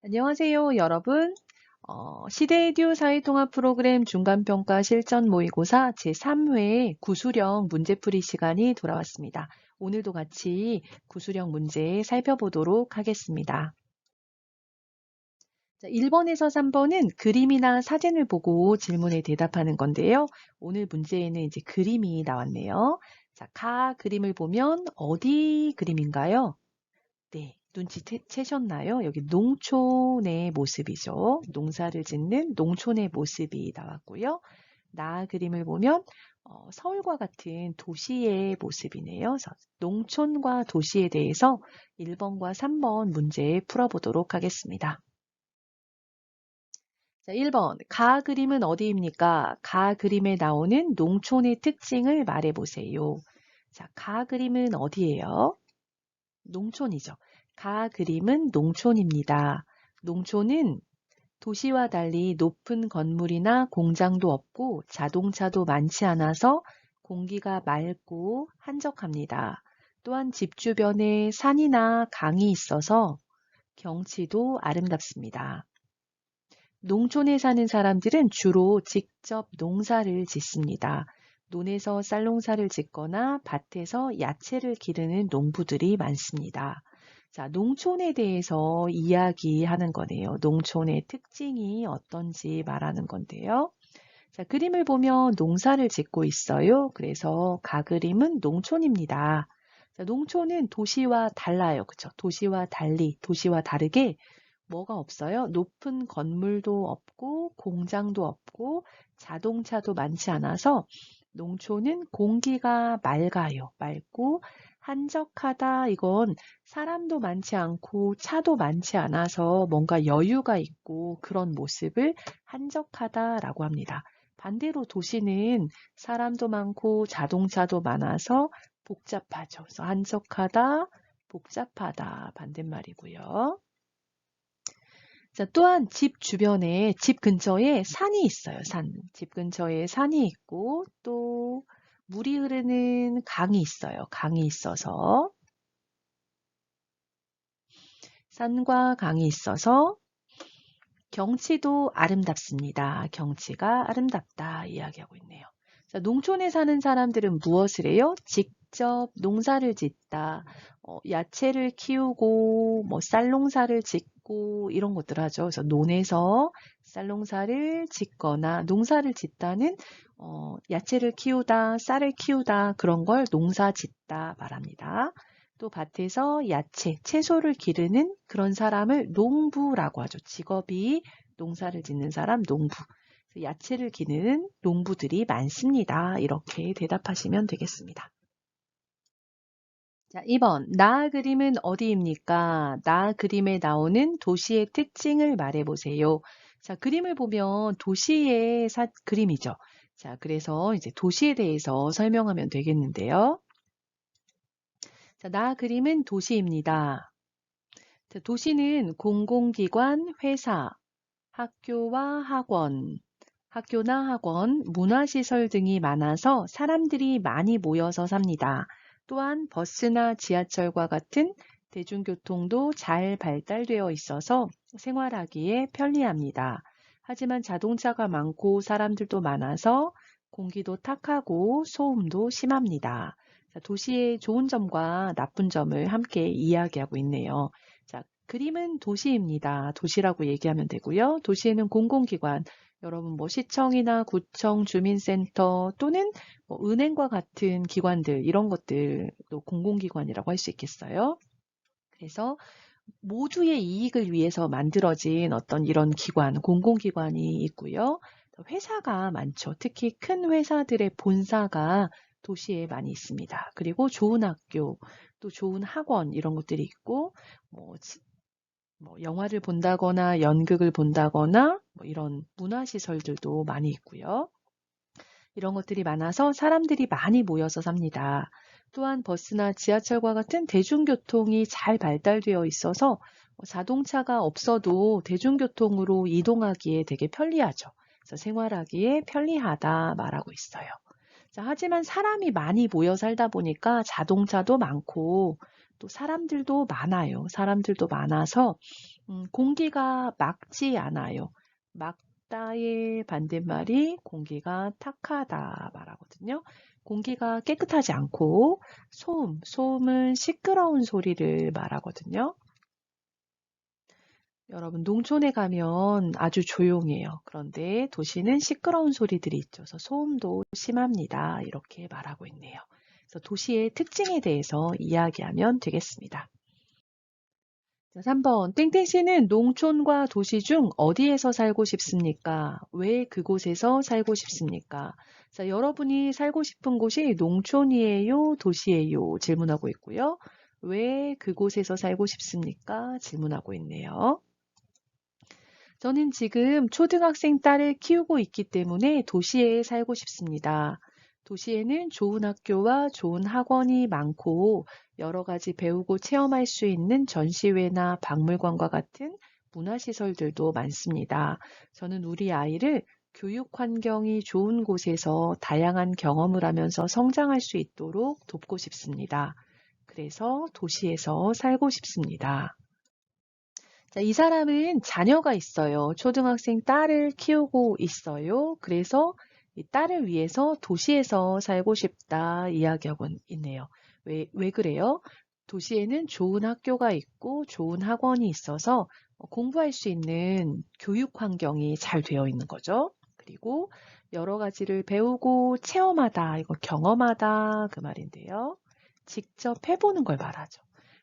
안녕하세요, 여러분. 시대에듀 사회통합 프로그램 중간평가 실전 모의고사 제3회 구수령 문제풀이 시간이 돌아왔습니다. 오늘도 같이 구수령 문제 살펴보도록 하겠습니다. 자, 1번에서 3번은 그림이나 사진을 보고 질문에 대답하는 건데요. 오늘 문제에는 이제 그림이 나왔네요. 자, 그림을 보면 어디 그림인가요? 네, 눈치채셨나요? 여기 농촌의 모습이죠. 농사를 짓는 농촌의 모습이 나왔고요. 그림을 보면 서울과 같은 도시의 모습이네요. 그래서 농촌과 도시에 대해서 1번과 3번 문제 풀어보도록 하겠습니다. 자, 1번. 그림은 어디입니까? 그림에 나오는 농촌의 특징을 말해보세요. 자, 그림은 어디예요? 농촌이죠. 그림은 농촌입니다. 농촌은 도시와 달리 높은 건물이나 공장도 없고 자동차도 많지 않아서 공기가 맑고 한적합니다. 또한 집 주변에 산이나 강이 있어서 경치도 아름답습니다. 농촌에 사는 사람들은 주로 직접 농사를 짓습니다. 논에서 쌀농사를 짓거나 밭에서 야채를 기르는 농부들이 많습니다. 자, 농촌에 대해서 이야기하는 거네요. 농촌의 특징이 어떤지 말하는 건데요. 자, 그림을 보면 농사를 짓고 있어요. 그래서 그림은 농촌입니다. 자, 농촌은 도시와 달라요. 그쵸? 도시와 다르게 뭐가 없어요? 높은 건물도 없고 공장도 없고 자동차도 많지 않아서 농촌은 공기가 맑아요. 맑고 한적하다. 이건 사람도 많지 않고 차도 많지 않아서 뭔가 여유가 있고 그런 모습을 한적하다라고 합니다. 반대로 도시는 사람도 많고 자동차도 많아서 복잡하죠. 그래서 한적하다, 복잡하다 반대말이고요. 자, 또한 집 근처에 산이 있어요. 집 근처에 산이 있고 또 물이 흐르는 강이 있어요. 강이 있어서 산과 강이 있어서 경치도 아름답습니다. 경치가 아름답다 이야기하고 있네요. 자, 농촌에 사는 사람들은 무엇을 해요? 직접 농사를 짓다, 야채를 키우고, 쌀농사를 짓고, 이런 것들 하죠. 그래서 논에서 쌀농사를 짓거나 농사를 짓다는, 야채를 키우다, 쌀을 키우다, 그런 걸 농사 짓다 말합니다. 또 밭에서 채소를 기르는 그런 사람을 농부라고 하죠. 직업이 농사를 짓는 사람, 농부. 야채를 기르는 농부들이 많습니다. 이렇게 대답하시면 되겠습니다. 자, 2번. 그림은 어디입니까? 그림에 나오는 도시의 특징을 말해보세요. 자, 그림을 보면 도시의 그림이죠. 자, 그래서 이제 도시에 대해서 설명하면 되겠는데요. 자, 그림은 도시입니다. 자, 도시는 공공기관, 회사, 학교나 학원, 문화시설 등이 많아서 사람들이 많이 모여서 삽니다. 또한 버스나 지하철과 같은 대중교통도 잘 발달되어 있어서 생활하기에 편리합니다. 하지만 자동차가 많고 사람들도 많아서 공기도 탁하고 소음도 심합니다. 자, 도시의 좋은 점과 나쁜 점을 함께 이야기하고 있네요. 자, 그림은 도시입니다. 도시라고 얘기하면 되고요. 도시에는 공공기관, 여러분 시청이나 구청, 주민센터 또는 은행과 같은 기관들 이런 것들도 공공기관이라고 할 수 있겠어요. 그래서 모두의 이익을 위해서 만들어진 어떤 이런 기관, 공공기관이 있고요. 회사가 많죠. 특히 큰 회사들의 본사가 도시에 많이 있습니다. 그리고 좋은 학교, 또 좋은 학원 이런 것들이 있고 뭐 영화를 본다거나 연극을 본다거나 이런 문화시설들도 많이 있고요. 이런 것들이 많아서 사람들이 많이 모여서 삽니다. 또한 버스나 지하철과 같은 대중교통이 잘 발달되어 있어서 자동차가 없어도 대중교통으로 이동하기에 되게 편리하죠. 그래서 생활하기에 편리하다 말하고 있어요. 자, 하지만 사람이 많이 모여 살다 보니까 자동차도 많고 또 사람들도 많아요. 사람들도 많아서 공기가 맑지 않아요. 맑다의 반대말이 공기가 탁하다 말하거든요. 공기가 깨끗하지 않고 소음은 시끄러운 소리를 말하거든요. 여러분, 농촌에 가면 아주 조용해요. 그런데 도시는 시끄러운 소리들이 있죠. 그래서 소음도 심합니다. 이렇게 말하고 있네요. 그래서 도시의 특징에 대해서 이야기하면 되겠습니다. 자, 3번. 땡땡 씨는 농촌과 도시 중 어디에서 살고 싶습니까? 왜 그곳에서 살고 싶습니까? 자, 여러분이 살고 싶은 곳이 농촌이에요, 도시예요? 질문하고 있고요. 왜 그곳에서 살고 싶습니까? 질문하고 있네요. 저는 지금 초등학생 딸을 키우고 있기 때문에 도시에 살고 싶습니다. 도시에는 좋은 학교와 좋은 학원이 많고 여러 가지 배우고 체험할 수 있는 전시회나 박물관과 같은 문화시설들도 많습니다. 저는 우리 아이를 교육 환경이 좋은 곳에서 다양한 경험을 하면서 성장할 수 있도록 돕고 싶습니다. 그래서 도시에서 살고 싶습니다. 자, 이 사람은 자녀가 있어요. 초등학생 딸을 키우고 있어요. 그래서 이 딸을 위해서 도시에서 살고 싶다 이야기하고 있네요. 왜 그래요? 도시에는 좋은 학교가 있고 좋은 학원이 있어서 공부할 수 있는 교육 환경이 잘 되어 있는 거죠. 그리고 여러 가지를 배우고 체험하다, 이거 경험하다 그 말인데요. 직접 해보는 걸 말하죠.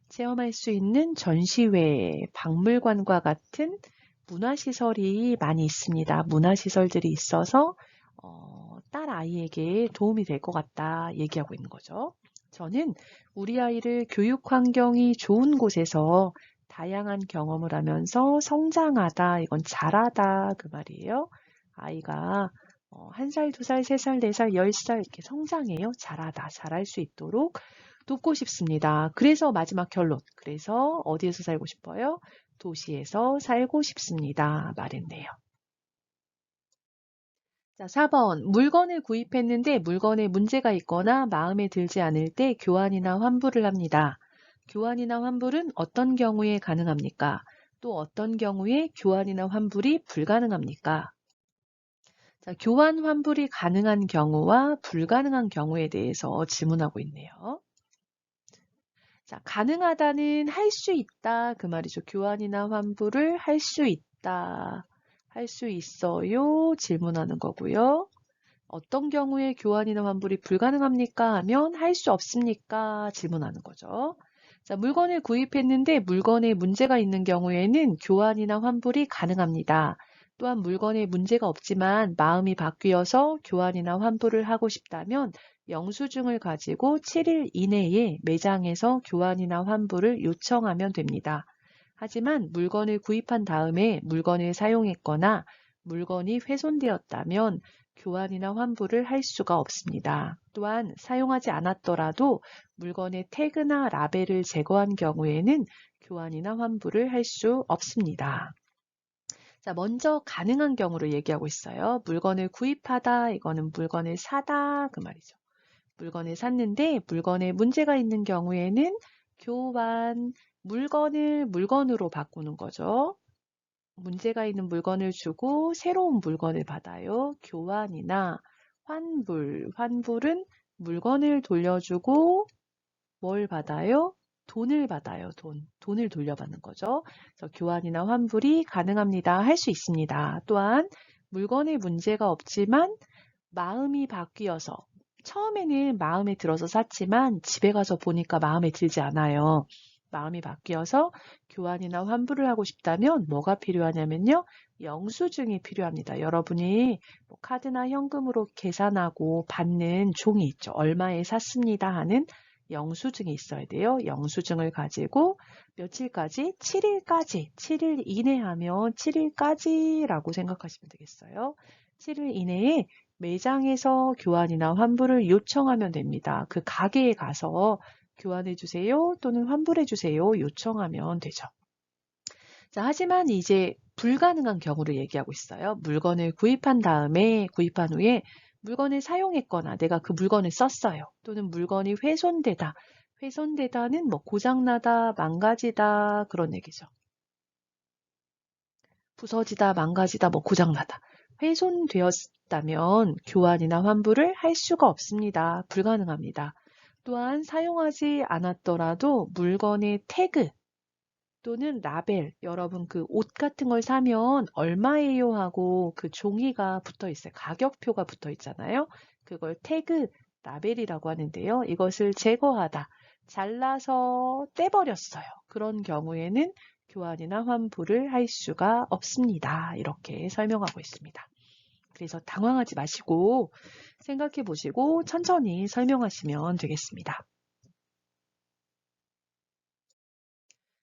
체험할 수 있는 전시회, 박물관과 같은 문화시설이 많이 있습니다. 문화시설들이 있어서 딸 아이에게 도움이 될 것 같다 얘기하고 있는 거죠. 저는 우리 아이를 교육 환경이 좋은 곳에서 다양한 경험을 하면서 성장하다, 이건 잘하다 그 말이에요. 아이가 1살, 2살, 3살, 4살, 10살 이렇게 성장해요. 잘하다, 잘할 수 있도록 돕고 싶습니다. 그래서 마지막 결론. 그래서 어디에서 살고 싶어요? 도시에서 살고 싶습니다. 말했네요. 자, 4번. 물건을 구입했는데 물건에 문제가 있거나 마음에 들지 않을 때 교환이나 환불을 합니다. 교환이나 환불은 어떤 경우에 가능합니까? 또 어떤 경우에 교환이나 환불이 불가능합니까? 자, 교환 환불이 가능한 경우와 불가능한 경우에 대해서 질문하고 있네요. 자, 가능하다는 할 수 있다 그 말이죠. 교환이나 환불을 할 수 있다. 할 수 있어요? 질문하는 거고요. 어떤 경우에 교환이나 환불이 불가능합니까? 하면 할 수 없습니까? 질문하는 거죠. 자, 물건을 구입했는데 물건에 문제가 있는 경우에는 교환이나 환불이 가능합니다. 또한 물건에 문제가 없지만 마음이 바뀌어서 교환이나 환불을 하고 싶다면 영수증을 가지고 7일 이내에 매장에서 교환이나 환불을 요청하면 됩니다. 하지만 물건을 구입한 다음에 물건을 사용했거나 물건이 훼손되었다면 교환이나 환불을 할 수가 없습니다. 또한 사용하지 않았더라도 물건의 태그나 라벨을 제거한 경우에는 교환이나 환불을 할 수 없습니다. 자, 먼저 가능한 경우를 얘기하고 있어요. 물건을 구입하다, 이거는 물건을 사다, 그 말이죠. 물건을 샀는데 물건에 문제가 있는 경우에는 교환, 물건을 물건으로 바꾸는 거죠. 문제가 있는 물건을 주고 새로운 물건을 받아요. 교환이나 환불. 환불은 물건을 돌려주고 뭘 받아요? 돈을 받아요. 돈을 돌려받는 거죠. 그래서 교환이나 환불이 가능합니다. 할 수 있습니다. 또한 물건에 문제가 없지만 마음이 바뀌어서 처음에는 마음에 들어서 샀지만 집에 가서 보니까 마음에 들지 않아요. 마음이 바뀌어서 교환이나 환불을 하고 싶다면 뭐가 필요하냐면요. 영수증이 필요합니다. 여러분이 뭐 카드나 현금으로 계산하고 받는 종이 있죠. 얼마에 샀습니다 하는 영수증이 있어야 돼요. 영수증을 가지고 며칠까지? 7일까지. 7일 이내 하면 7일까지라고 생각하시면 되겠어요. 7일 이내에 매장에서 교환이나 환불을 요청하면 됩니다. 그 가게에 가서 교환해 주세요 또는 환불해 주세요 요청하면 되죠. 자, 하지만 이제 불가능한 경우를 얘기하고 있어요. 물건을 구입한 후에 물건을 사용했거나 내가 그 물건을 썼어요. 또는 물건이 훼손되다. 훼손되다는 뭐 고장나다, 망가지다 그런 얘기죠. 부서지다, 망가지다, 뭐 고장나다. 훼손되었다면 교환이나 환불을 할 수가 없습니다. 불가능합니다. 또한 사용하지 않았더라도 물건의 태그 또는 라벨, 여러분 그 옷 같은 걸 사면 얼마예요 하고 그 종이가 붙어 있어요. 가격표가 붙어 있잖아요. 그걸 태그, 라벨이라고 하는데요. 이것을 제거하다, 잘라서 떼버렸어요. 그런 경우에는 교환이나 환불을 할 수가 없습니다. 이렇게 설명하고 있습니다. 그래서 당황하지 마시고 생각해 보시고 천천히 설명하시면 되겠습니다.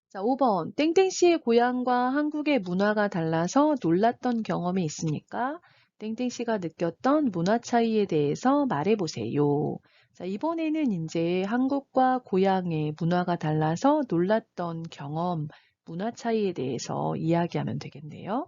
자, 5번. 땡땡씨의 고향과 한국의 문화가 달라서 놀랐던 경험이 있습니까? 땡땡씨가 느꼈던 문화 차이에 대해서 말해보세요. 자, 이번에는 이제 한국과 고향의 문화가 달라서 놀랐던 경험, 문화 차이에 대해서 이야기하면 되겠네요.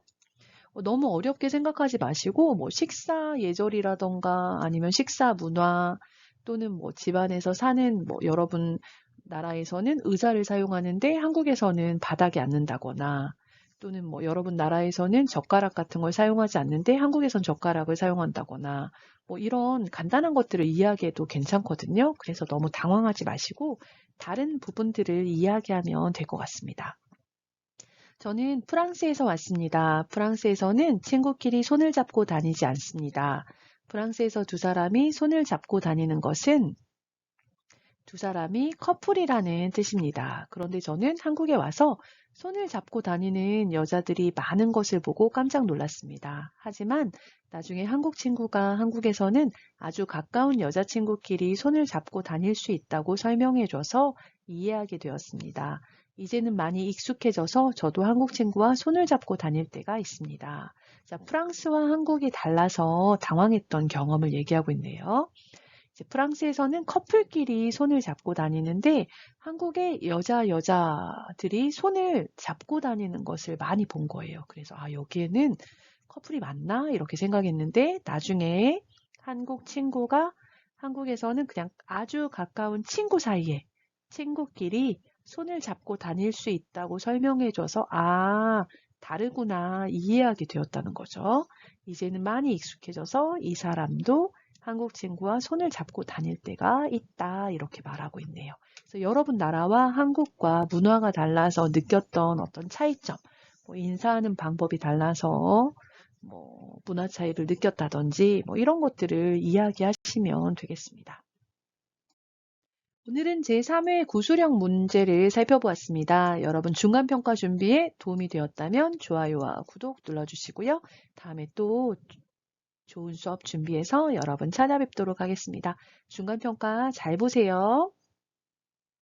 너무 어렵게 생각하지 마시고, 뭐 식사 예절이라던가 아니면 식사 문화 또는 뭐 집안에서 사는 뭐 여러분 나라에서는 의자를 사용하는데 한국에서는 바닥에 앉는다거나 또는 뭐 여러분 나라에서는 젓가락 같은 걸 사용하지 않는데 한국에선 젓가락을 사용한다거나 뭐 이런 간단한 것들을 이야기해도 괜찮거든요. 그래서 너무 당황하지 마시고 다른 부분들을 이야기하면 될 것 같습니다. 저는 프랑스에서 왔습니다. 프랑스에서는 친구끼리 손을 잡고 다니지 않습니다. 프랑스에서 두 사람이 손을 잡고 다니는 것은 두 사람이 커플이라는 뜻입니다. 그런데 저는 한국에 와서 손을 잡고 다니는 여자들이 많은 것을 보고 깜짝 놀랐습니다. 하지만 나중에 한국 친구가 한국에서는 아주 가까운 여자친구끼리 손을 잡고 다닐 수 있다고 설명해줘서 이해하게 되었습니다. 이제는 많이 익숙해져서 저도 한국 친구와 손을 잡고 다닐 때가 있습니다. 자, 프랑스와 한국이 달라서 당황했던 경험을 얘기하고 있네요. 이제 프랑스에서는 커플끼리 손을 잡고 다니는데 한국의 여자들이 손을 잡고 다니는 것을 많이 본 거예요. 그래서 아, 여기에는 커플이 맞나? 이렇게 생각했는데 나중에 한국 친구가 한국에서는 그냥 아주 가까운 친구 사이에 친구끼리 손을 잡고 다닐 수 있다고 설명해줘서 아, 다르구나 이해하게 되었다는 거죠. 이제는 많이 익숙해져서 이 사람도 한국 친구와 손을 잡고 다닐 때가 있다 이렇게 말하고 있네요. 그래서 여러분 나라와 한국과 문화가 달라서 느꼈던 어떤 차이점, 뭐 인사하는 방법이 달라서 뭐 문화 차이를 느꼈다든지 뭐 이런 것들을 이야기하시면 되겠습니다. 오늘은 제3회 구술형 문제를 살펴보았습니다. 여러분 중간평가 준비에 도움이 되었다면 좋아요와 구독 눌러주시고요. 다음에 또 좋은 수업 준비해서 여러분 찾아뵙도록 하겠습니다. 중간평가 잘 보세요.